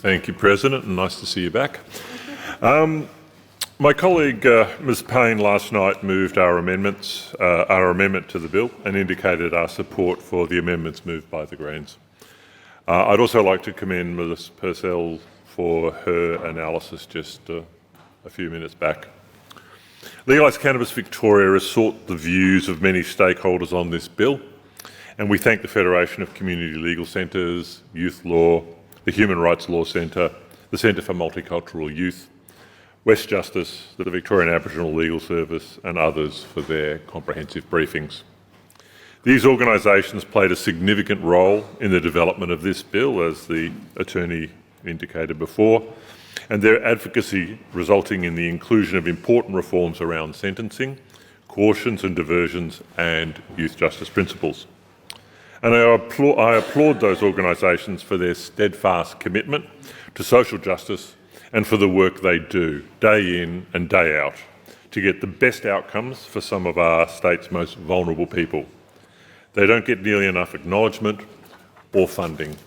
Thank you, President, and nice to see you back. My colleague, Ms Payne, last night moved our amendment to the bill and indicated our support for the amendments moved by the Greens. I'd also like to commend Ms Purcell for her analysis just a few minutes back. Legalise Cannabis Victoria has sought the views of many stakeholders on this bill, and we thank the Federation of Community Legal Centres, Youth Law, the Human Rights Law Centre, the Centre for Multicultural Youth, West Justice, the Victorian Aboriginal Legal Service and others for their comprehensive briefings. These organisations played a significant role in the development of this bill, as the Attorney indicated before, and their advocacy resulting in the inclusion of important reforms around sentencing, cautions and diversions and youth justice principles. And I applaud those organisations for their steadfast commitment to social justice and for the work they do, day in and day out, to get the best outcomes for some of our state's most vulnerable people. They don't get nearly enough acknowledgement or funding.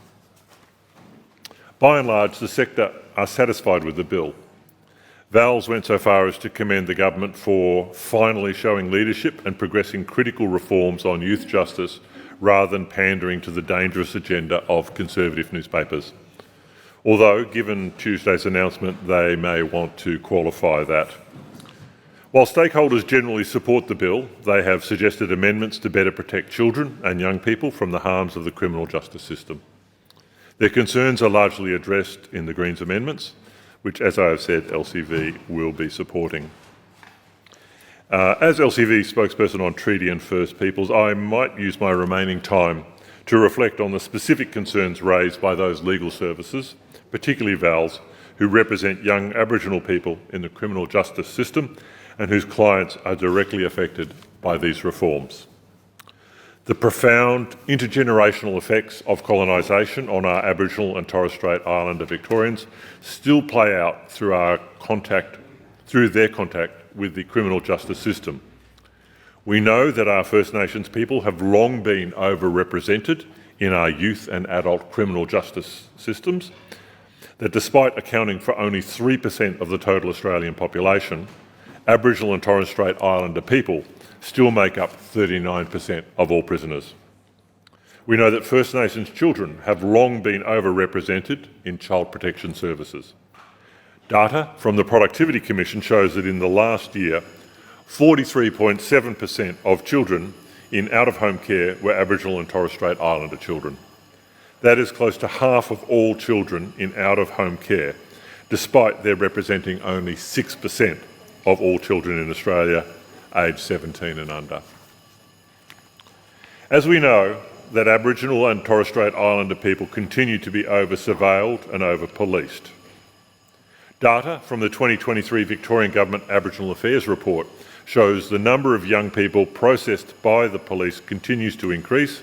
By and large, the sector are satisfied with the bill. Vals went so far as to commend the government for finally showing leadership and progressing critical reforms on youth justice rather than pandering to the dangerous agenda of conservative newspapers. Although, given Tuesday's announcement, they may want to qualify that. While stakeholders generally support the bill, they have suggested amendments to better protect children and young people from the harms of the criminal justice system. Their concerns are largely addressed in the Greens amendments, which, as I have said, LCV will be supporting. As LCV spokesperson on Treaty and First Peoples, I might use my remaining time to reflect on the specific concerns raised by those legal services, particularly VALS, who represent young Aboriginal people in the criminal justice system and whose clients are directly affected by these reforms. The profound intergenerational effects of colonisation on our Aboriginal and Torres Strait Islander Victorians still play out through their contact with the criminal justice system. We know that our First Nations people have long been overrepresented in our youth and adult criminal justice systems, that despite accounting for only 3% of the total Australian population, Aboriginal and Torres Strait Islander people still make up 39% of all prisoners. We know that First Nations children have long been overrepresented in child protection services. Data from the Productivity Commission shows that in the last year, 43.7% of children in out-of-home care were Aboriginal and Torres Strait Islander children. That is close to half of all children in out-of-home care, despite their representing only 6% of all children in Australia aged 17 and under. As we know that Aboriginal and Torres Strait Islander people continue to be over-surveilled and over-policed. Data from the 2023 Victorian Government Aboriginal Affairs report shows the number of young people processed by the police continues to increase,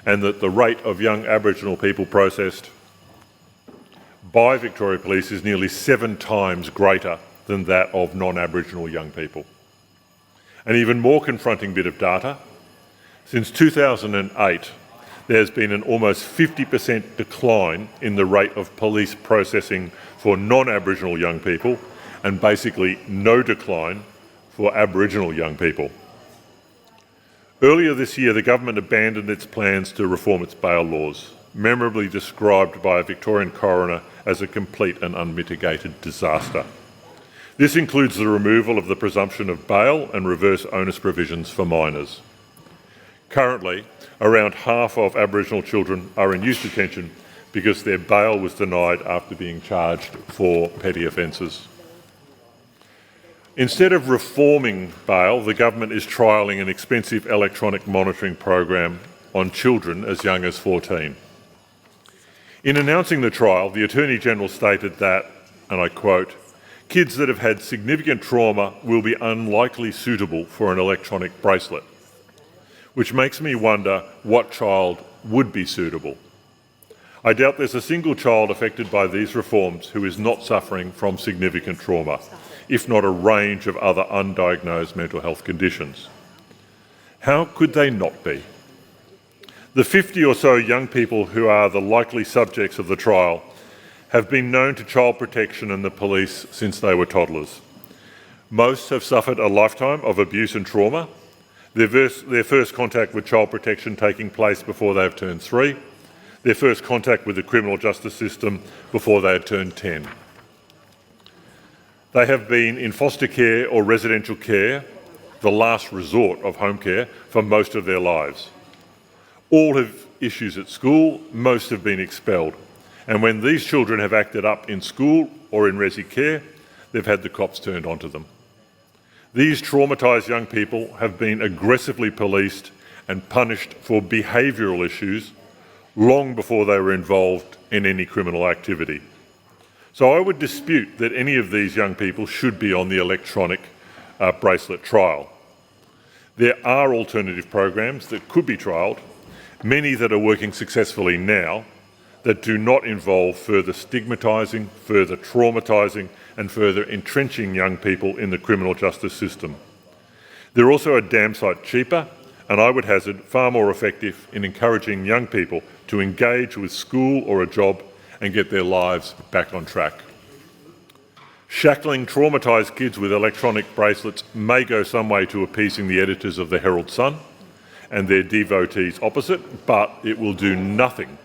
and that the rate of young Aboriginal people processed by Victoria Police is nearly 7 times greater than that of non-Aboriginal young people. An even more confronting bit of data: since 2008, there's been an almost 50% decline in the rate of police processing for non-Aboriginal young people, and basically no decline for Aboriginal young people. Earlier this year, the government abandoned its plans to reform its bail laws, memorably described by a Victorian coroner as a complete and unmitigated disaster. This includes the removal of the presumption of bail and reverse onus provisions for minors. Currently, around half of Aboriginal children are in youth detention because their bail was denied after being charged for petty offences. Instead of reforming bail, the government is trialling an expensive electronic monitoring program on children as young as 14. In announcing the trial, the Attorney-General stated that, and I quote, "Kids that have had significant trauma will be unlikely suitable for an electronic bracelet," which makes me wonder what child would be suitable. I doubt there's a single child affected by these reforms who is not suffering from significant trauma, if not a range of other undiagnosed mental health conditions. How could they not be? The 50 or so young people who are the likely subjects of the trial have been known to child protection and the police since they were toddlers. Most have suffered a lifetime of abuse and trauma, their first contact with child protection taking place before they have turned 3, their first contact with the criminal justice system before they had turned 10. They have been in foster care or residential care, the last resort of home care, for most of their lives. All have issues at school, most have been expelled. And when these children have acted up in school or in resi care, they've had the cops turned onto them. These traumatised young people have been aggressively policed and punished for behavioural issues long before they were involved in any criminal activity. So I would dispute that any of these young people should be on the electronic bracelet trial. There are alternative programs that could be trialled, many that are working successfully now, that do not involve further stigmatising, further traumatising and further entrenching young people in the criminal justice system. They're also a damn sight cheaper and, I would hazard, far more effective in encouraging young people to engage with school or a job and get their lives back on track. Shackling traumatised kids with electronic bracelets may go some way to appeasing the editors of the Herald Sun and their devotees opposite, but it will do nothing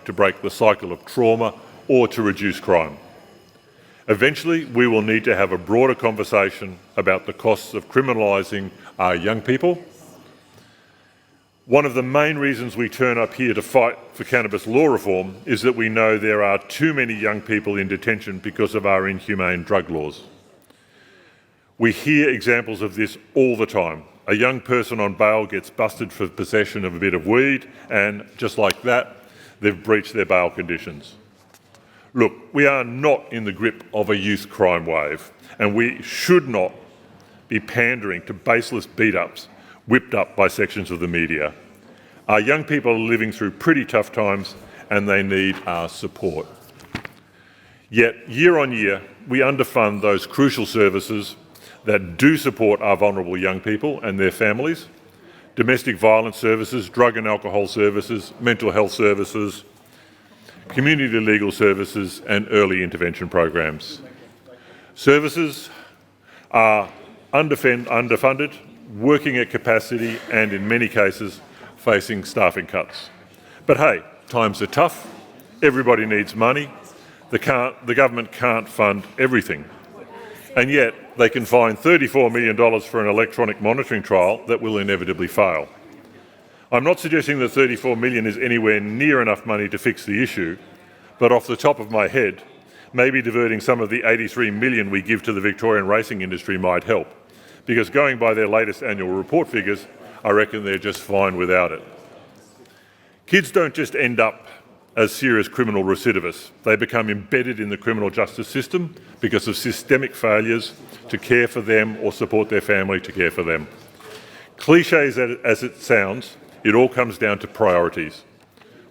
to break the cycle of trauma or to reduce crime. Eventually, we will need to have a broader conversation about the costs of criminalising our young people. One of the main reasons we turn up here to fight for cannabis law reform is that we know there are too many young people in detention because of our inhumane drug laws. We hear examples of this all the time. A young person on bail gets busted for possession of a bit of weed and, just like that, they've breached their bail conditions. Look, we are not in the grip of a youth crime wave, and we should not be pandering to baseless beat-ups whipped up by sections of the media. Our young people are living through pretty tough times and they need our support. Yet, year on year, we underfund those crucial services that do support our vulnerable young people and their families: domestic violence services, drug and alcohol services, mental health services, community legal services and early intervention programs. Services are underfunded, working at capacity and, in many cases, facing staffing cuts. But hey, times are tough, everybody needs money, the government can't fund everything. And yet they can find $34 million for an electronic monitoring trial that will inevitably fail. I'm not suggesting that $34 million is anywhere near enough money to fix the issue, but off the top of my head, maybe diverting some of the $83 million we give to the Victorian racing industry might help, because going by their latest annual report figures, I reckon they're just fine without it. Kids don't just end up as serious criminal recidivists. They become embedded in the criminal justice system because of systemic failures to care for them or support their family to care for them. Cliché as it sounds, it all comes down to priorities.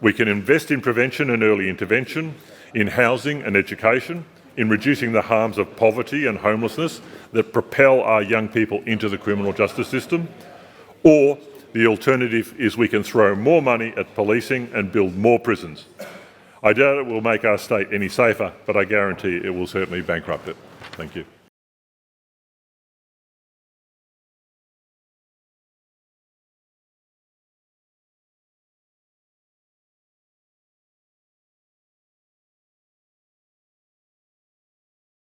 We can invest in prevention and early intervention, in housing and education, in reducing the harms of poverty and homelessness that propel our young people into the criminal justice system, or the alternative is we can throw more money at policing and build more prisons. I doubt it will make our state any safer, but I guarantee it will certainly bankrupt it. Thank you.